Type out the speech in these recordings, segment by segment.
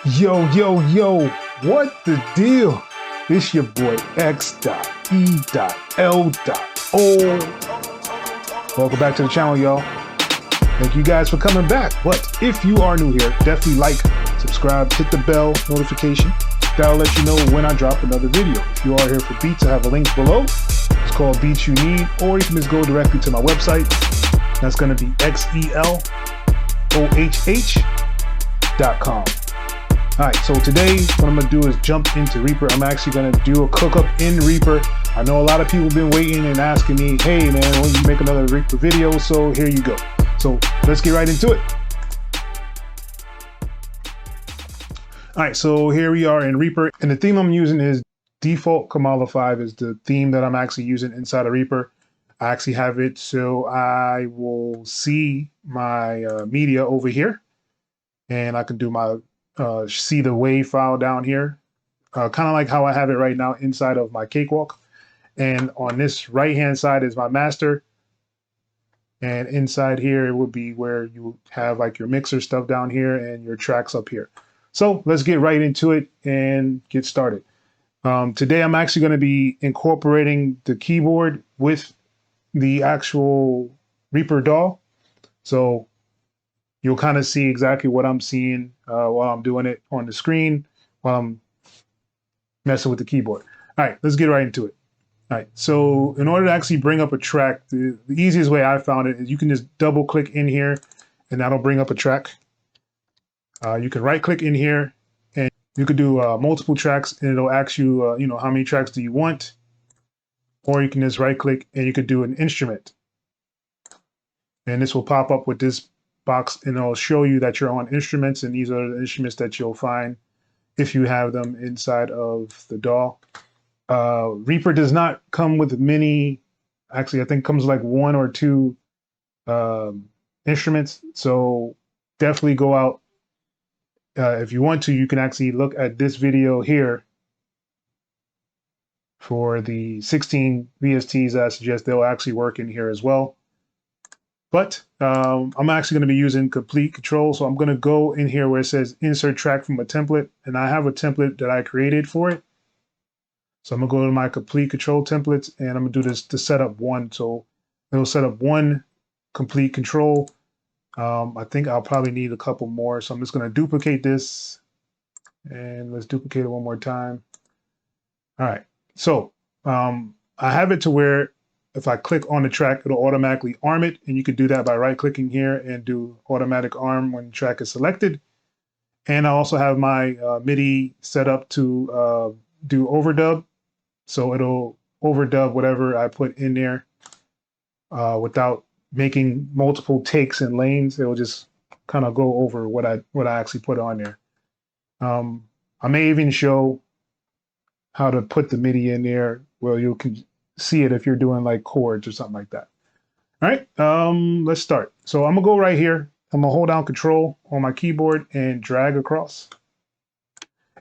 Yo, what the deal? It's your boy X.E.L.O. Welcome back to the channel, y'all. Thank you guys for coming back. But if you are new here, definitely like, subscribe, hit the bell notification. That'll let you know when I drop another video. If you are here for beats, I have a link below. It's called Beats You Need, or you can just go directly to my website. That's going to be xelohh.com. All right, so today what I'm gonna do is jump into Reaper. I'm actually gonna do a cook up in Reaper. I know a lot of people have been waiting and asking me, hey man, when you make another Reaper video? So here you go. So let's get right into it. All right, so here we are in Reaper, and the theme I'm using is default Kamala 5 is the theme that I'm actually using inside of Reaper. I actually have it so I will see my media over here, and I can do my see the wave file down here, kind of like how I have it right now inside of my cakewalk. And on this right hand side is my master, and inside here it would be where you have like your mixer stuff down here and your tracks up here. So let's get right into it and get started. Today I'm actually going to be incorporating the keyboard with the actual Reaper DAW. So you'll kind of see exactly what I'm seeing while I'm doing it on the screen, while I'm messing with the keyboard. All right, let's get right into it. All right, so in order to actually bring up a track, the easiest way I found it is you can just double click in here and that'll bring up a track. You can right click in here and you could do multiple tracks, and it'll ask you, how many tracks do you want? Or you can just right click and you could do an instrument. And this will pop up with this box, and it'll show you that you're on instruments, and these are the instruments that you'll find if you have them inside of the DAW. Reaper does not come with many, actually I think comes like one or two instruments, so definitely go out. If you want to, you can actually look at this video here for the 16 VSTs. I suggest they'll actually work in here as well. But I'm actually going to be using Komplete Kontrol. So I'm going to go in here where it says insert track from a template. And I have a template that I created for it. So I'm going to go to my Komplete Kontrol templates, and I'm going to do this to set up one. So it'll set up one Komplete Kontrol. I think I'll probably need a couple more. So I'm just going to duplicate this, and let's duplicate it one more time. All right. So I have it to where if I click on the track, it'll automatically arm it. And you can do that by right clicking here and do automatic arm when the track is selected. And I also have my Midi set up to do overdub. So it'll overdub whatever I put in there without making multiple takes and lanes. It'll just kind of go over what I actually put on there. I may even show how to put the Midi in there where you can see it if you're doing like chords or something like that. All right, let's start. So I'm gonna go right here. I'm gonna hold down Control on my keyboard and drag across.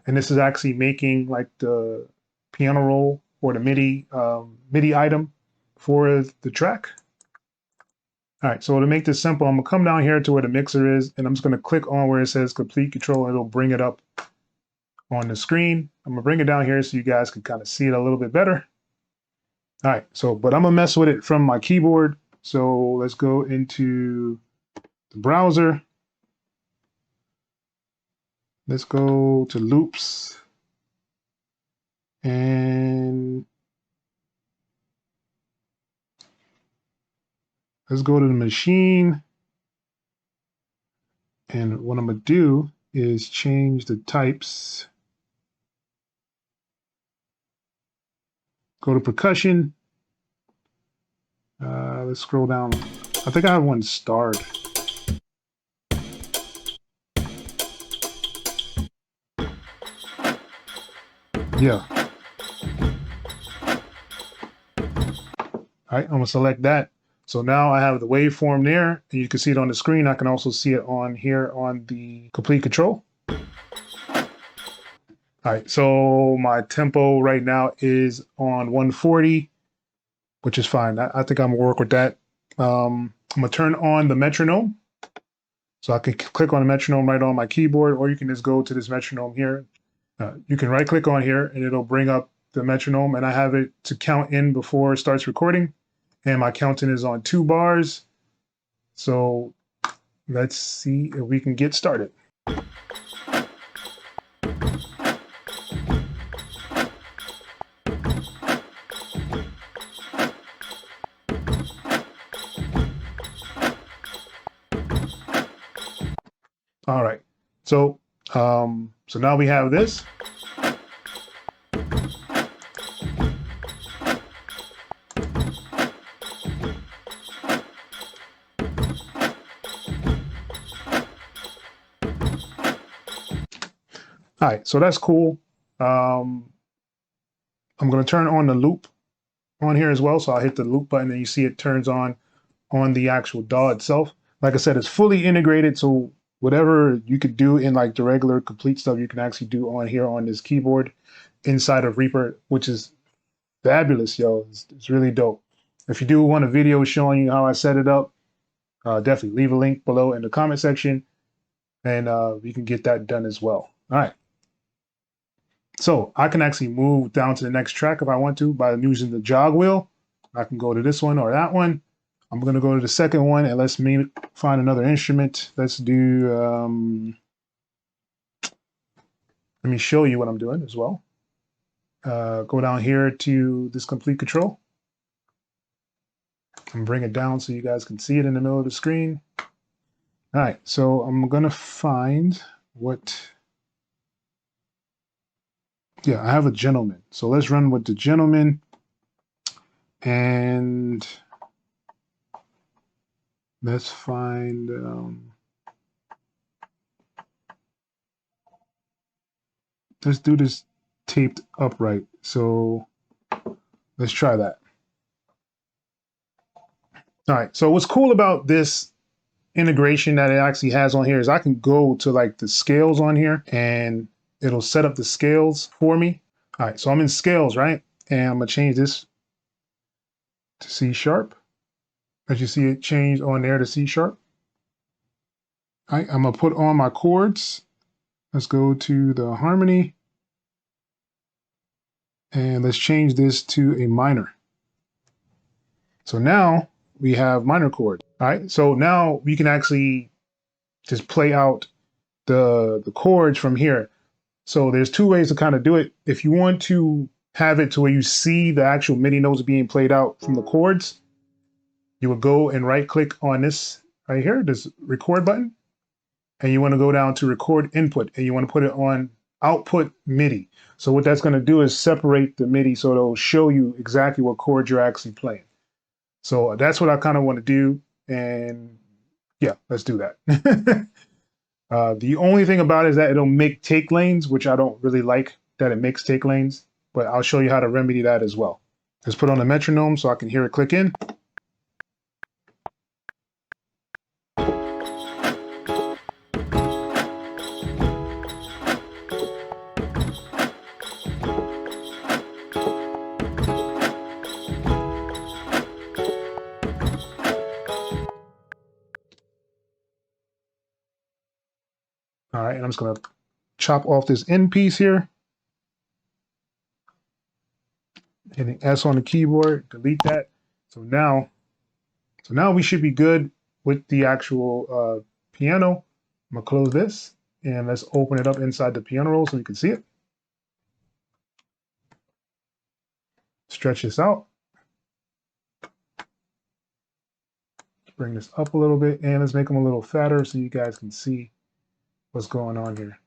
And this is actually making like the piano roll or the MIDI item for the track. All right, so to make this simple, I'm gonna come down here to where the mixer is, and I'm just gonna click on where it says Komplete Kontrol, and it'll bring it up on the screen. I'm gonna bring it down here so you guys can kind of see it a little bit better. All right, so, but I'm gonna mess with it from my keyboard. So let's go into the browser. Let's go to loops. And let's go to the machine. And what I'm gonna do is change the types. Go to percussion. Let's scroll down. I think I have one starred. Yeah. All right, I'm gonna select that. So now I have the waveform there, and you can see it on the screen. I can also see it on here on the Komplete Kontrol. All right, so my tempo right now is on 140, which is fine. I think I'm gonna work with that. I'm gonna turn on the metronome. So I can click on the metronome right on my keyboard, or you can just go to this metronome here. You can right click on here and it'll bring up the metronome, and I have it to count in before it starts recording. And my counting is on 2 bars. So let's see if we can get started. All right. So so now we have this. All right, so that's cool. I'm going to turn on the loop on here as well. So I'll hit the loop button and you see it turns on the actual DAW itself. Like I said, it's fully integrated. So whatever you could do in like the regular complete stuff, you can actually do on here on this keyboard inside of Reaper, which is fabulous, yo. It's really dope. If you do want a video showing you how I set it up, definitely leave a link below in the comment section and you can get that done as well. All right. So I can actually move down to the next track if I want to by using the jog wheel. I can go to this one or that one. I'm going to go to the second one and let's find another instrument. Let's do, let me show you what I'm doing as well. Go down here to this complete control and bring it down so you guys can see it in the middle of the screen. All right, so I'm going to find what... Yeah, I have a gentleman. So let's run with the gentleman. And let's find... let's do this taped upright. So let's try that. All right, so what's cool about this integration that it actually has on here is I can go to like the scales on here and it'll set up the scales for me. All right, so I'm in scales, right? And I'm gonna change this to C sharp. As you see it changed on there to C sharp. All right, I'm gonna put on my chords. Let's go to the harmony. And let's change this to a minor. So now we have minor chord. All right, so now we can actually just play out the chords from here. So there's 2 ways to kind of do it. If you want to have it to where you see the actual MIDI notes being played out from the chords, you would go and right click on this right here, this record button. And you want to go down to record input and you want to put it on output MIDI. So what that's going to do is separate the MIDI so it'll show you exactly what chord you're actually playing. So that's what I kind of want to do. And yeah, let's do that. The only thing about it is that it'll make take lanes, which I don't really like that it makes take lanes, but I'll show you how to remedy that as well. Let's put on the metronome so I can hear it click in. All right, and I'm just going to chop off this end piece here. Hitting S on the keyboard, delete that. So now we should be good with the actual piano. I'm going to close this and let's open it up inside the piano roll so you can see it. Stretch this out. Bring this up a little bit and let's make them a little fatter so you guys can see what's going on here.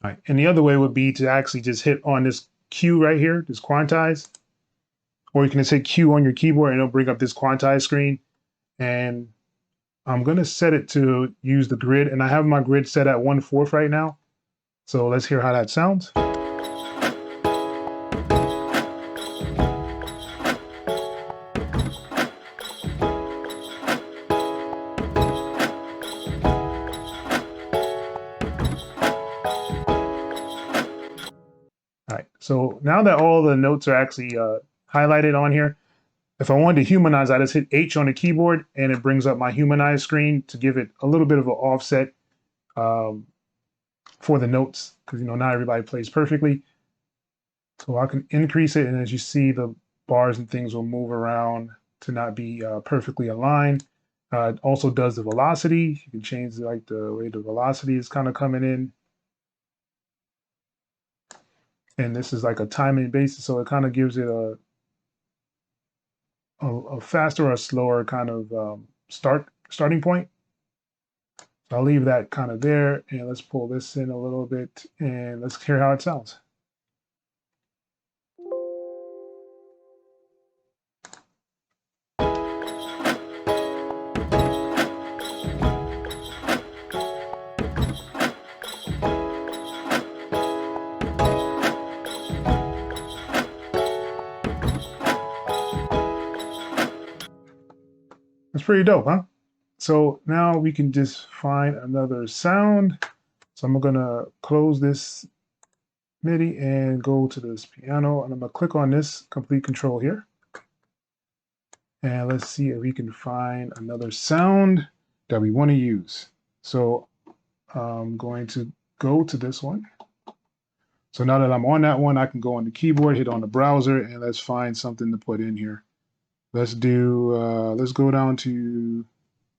All right, and the other way would be to actually just hit on this Q right here, this quantize, or you can just hit Q on your keyboard and it'll bring up this quantize screen. And I'm going to set it to use the grid, and I have my grid set at 1/4 right now. So let's hear how that sounds. All right, so now that all the notes are actually highlighted on here, If I wanted to humanize, I just hit H on the keyboard and it brings up my humanize screen to give it a little bit of an offset um, for the notes, because not everybody plays perfectly. So I can increase it, and as you see, the bars and things will move around to not be perfectly aligned. It also does the velocity. You can change like the way the velocity is kind of coming in. And this is like a timing basis, so it kind of gives it a faster or a slower kind of starting point. So I'll leave that kind of there, and let's pull this in a little bit, and let's hear how it sounds. It's pretty dope, huh? So now we can just find another sound. So I'm gonna close this MIDI and go to this piano, and I'm gonna click on this complete control here. And let's see if we can find another sound that we want to use. So I'm going to go to this one. So now that I'm on that one, I can go on the keyboard, hit on the browser, and let's find something to put in here. Let's go down to,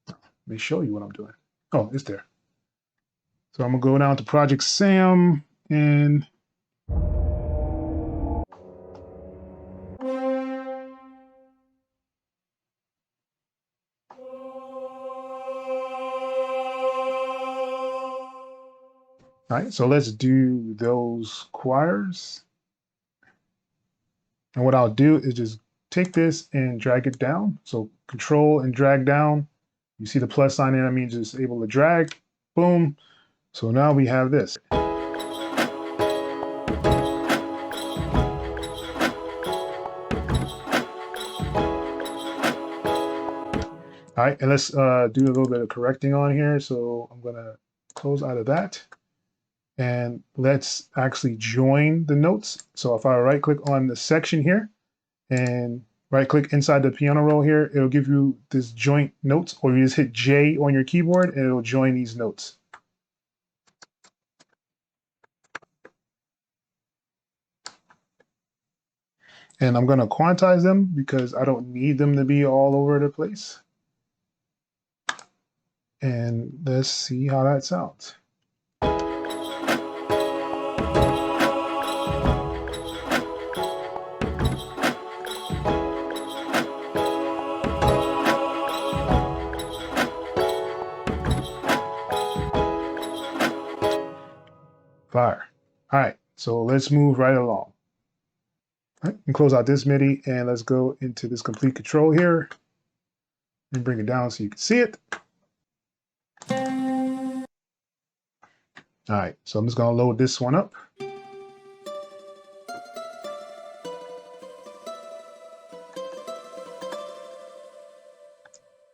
let me show you what I'm doing. Oh, it's there. So I'm gonna go down to Project Sam and all right, so let's do those choirs. And what I'll do is just take this and drag it down. So control and drag down. You see the plus sign there, that means it's able to drag. Boom. So now we have this. All right, and let's do a little bit of correcting on here. So I'm gonna close out of that. And let's actually join the notes. So if I right click on the section here and right click inside the piano roll here, it'll give you this joint notes, or you just hit J on your keyboard and it'll join these notes. And I'm gonna quantize them because I don't need them to be all over the place. And let's see how that sounds. Fire. All right, so let's move right along. All right, and close out this MIDI, and let's go into this complete control here and bring it down so you can see it. All right, so I'm just gonna load this one up.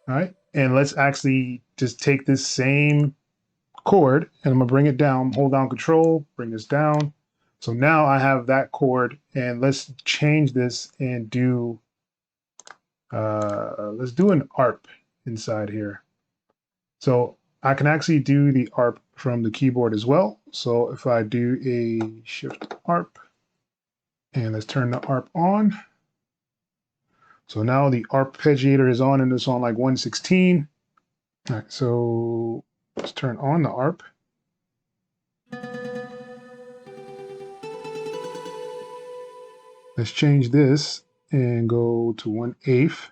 All right, and let's actually just take this same chord and I'm gonna bring it down, hold down control, bring this down. So now I have that chord, and let's change this and do, let's do an ARP inside here. So I can actually do the ARP from the keyboard as well. So if I do a shift ARP, and let's turn the ARP on. So now the arpeggiator is on, and it's on like 116. All right, so let's turn on the ARP. Let's change this and go to 1/8.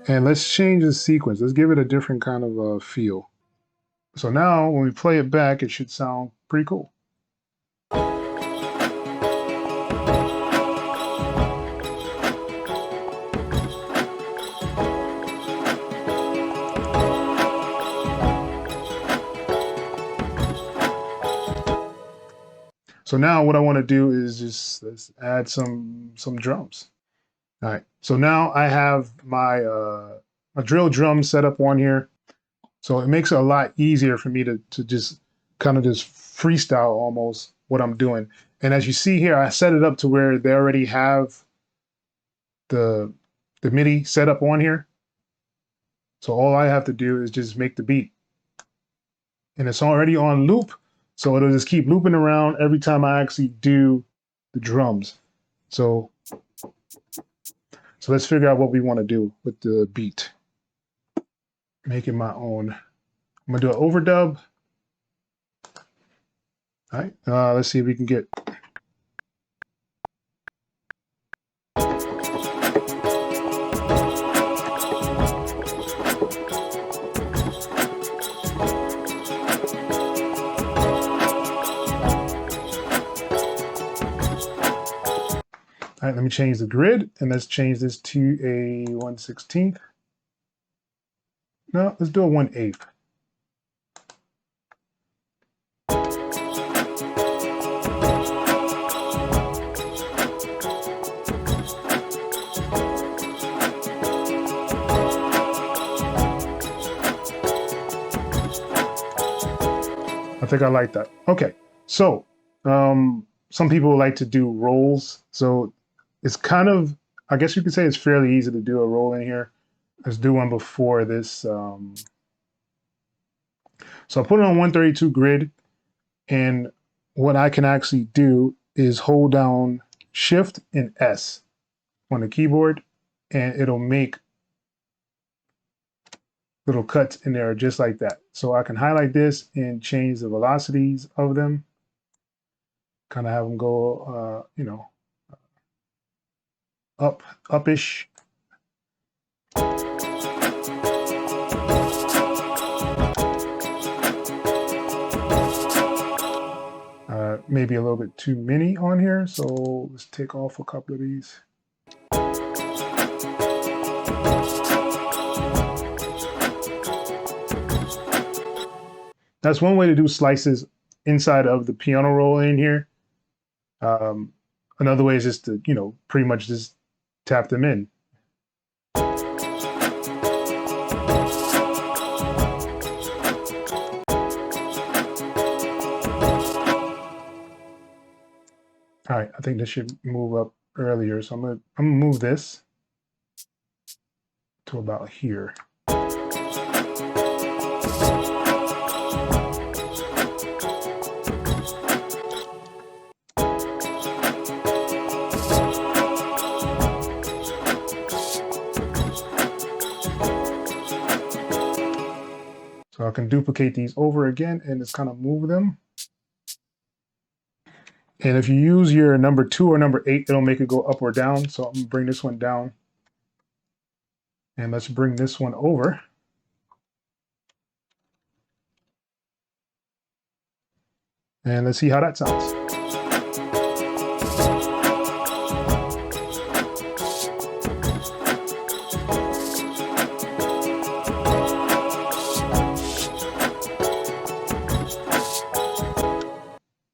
And let's change the sequence. Let's give it a different kind of a feel. So now when we play it back, it should sound pretty cool. So now what I want to do is just let's add some drums. All right. So now I have my a drill drum set up on here. So it makes it a lot easier for me to just kind of just freestyle almost what I'm doing. And as you see here, I set it up to where they already have the MIDI set up on here. So all I have to do is just make the beat. And it's already on loop, so it'll just keep looping around every time I actually do the drums. So let's figure out what we want to do with the beat. Make it my own. I'm gonna do an overdub. All right, let's see if we can get. All right, let me change the grid, and let's change this to a 1/16. No, let's do a 1/8. I think I like that. Okay, so some people like to do rolls. So it's kind of, I guess you could say it's fairly easy to do a roll in here. Let's do one before this. So I put it on 132 grid, and what I can actually do is hold down Shift and S on the keyboard, and it'll make little cuts in there just like that. So I can highlight this and change the velocities of them. Kind of have them go, you know, upish. Maybe a little bit too many on here, so let's take off a couple of these. That's one way to do slices inside of the piano roll in here. Another way is just to, you know, pretty much just tap them in. All right, I think this should move up earlier, so I'm gonna move this to about here. So I can duplicate these over again and just kind of move them. And if you use your number 2 or number 8, it'll make it go up or down. So I'm gonna bring this one down. And let's bring this one over. And let's see how that sounds.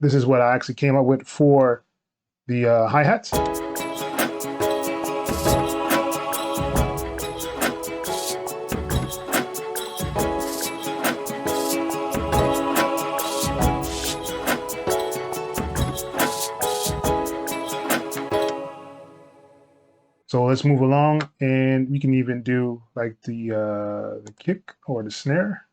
This is what I actually came up with for the hi-hats. So let's move along, and we can even do like the kick or the snare.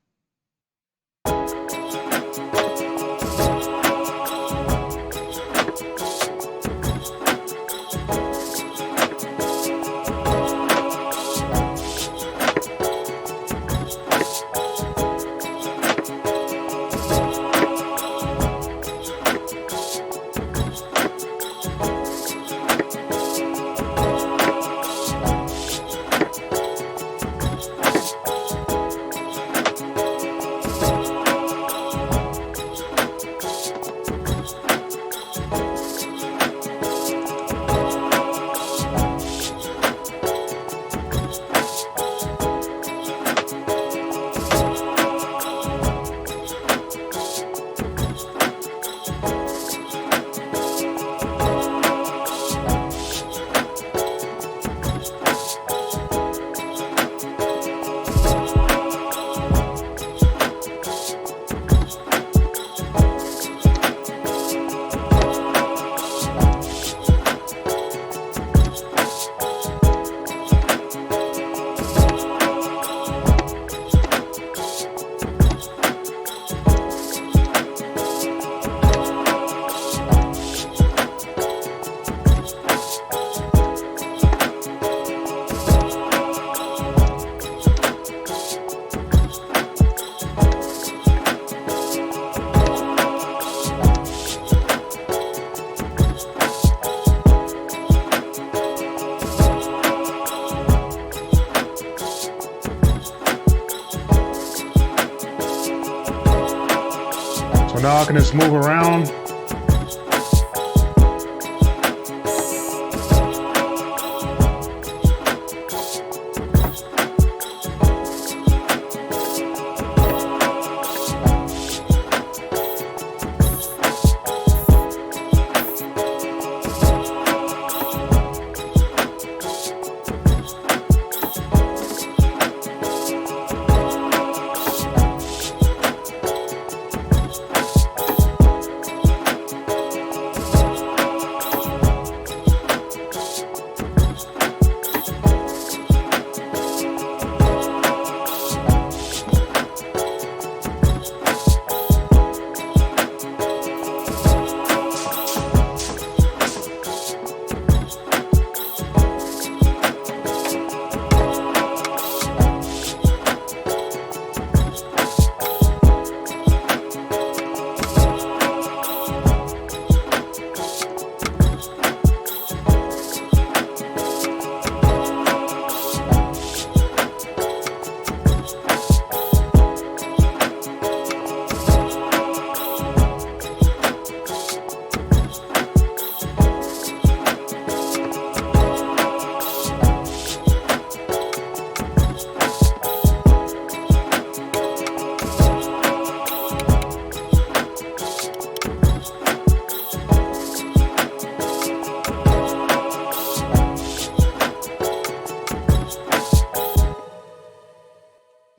now I can just move around.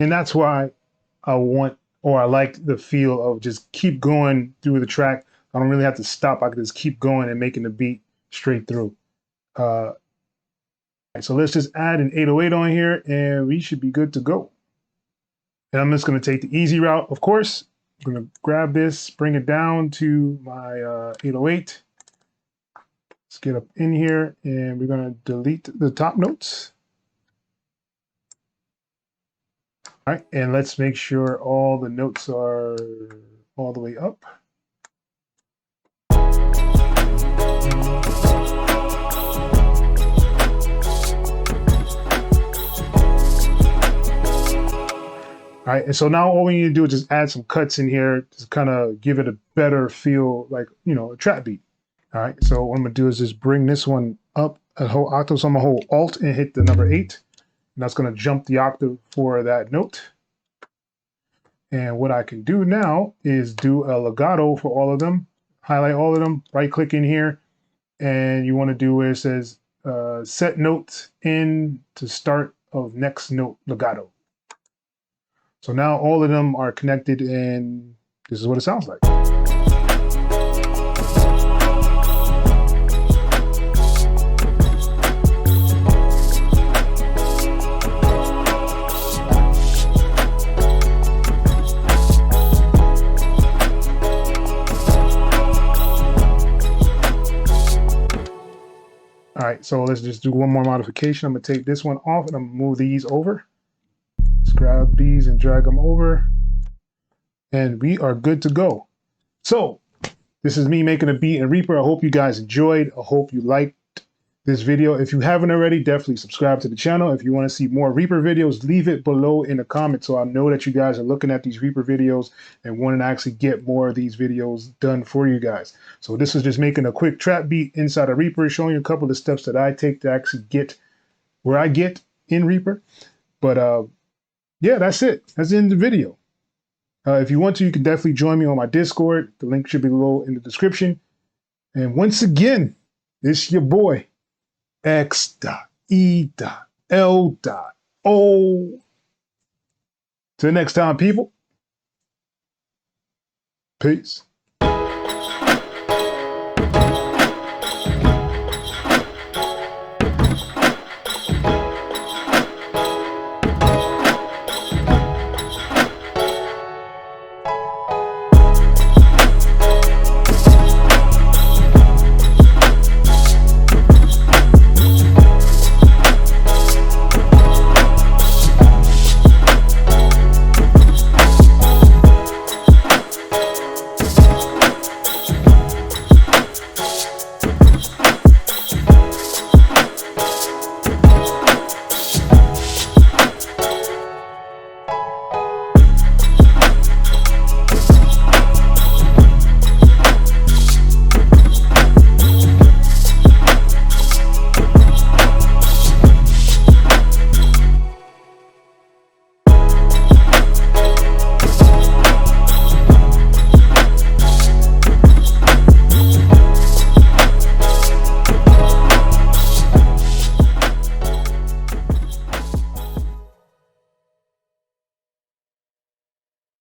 And that's why I want, or I like the feel of just keep going through the track. I don't really have to stop. I can just keep going and making the beat straight through. So let's just add an 808 on here and we should be good to go. And I'm just going to take the easy route, of course. I'm going to grab this, bring it down to my 808. Let's get up in here and we're going to delete the top notes. All right, and let's make sure all the notes are all the way up. All right, and so now all we need to do is just add some cuts in here to kind of give it a better feel, like, you know, a trap beat. All right, so what I'm gonna do is just bring this one up a whole octave. So I'm gonna hold Alt and hit the number 8. And that's going to jump the octave for that note. And what I can do now is do a legato for all of them, highlight all of them, right click in here, and you want to do where it says set note in to start of next note legato. So now all of them are connected and this is what it sounds like. All right, so let's just do one more modification. I'm gonna take this one off and I'm gonna move these over. Let's grab these and drag them over. And we are good to go. So this is me making a beat in Reaper. I hope you guys enjoyed. I hope you liked this video. If you haven't already, definitely subscribe to the channel. If you want to see more Reaper videos, leave it below in the comments so I know that you guys are looking at these Reaper videos and wanting to actually get more of these videos done for you guys. So this is just making a quick trap beat inside of Reaper, showing you a couple of steps that I take to actually get where I get in Reaper. But yeah, that's it. That's the end of the video. If you want to, you can definitely join me on my Discord. The link should be below in the description. And once again, it's your boy, X.E.L.O. Till next time, people. Peace.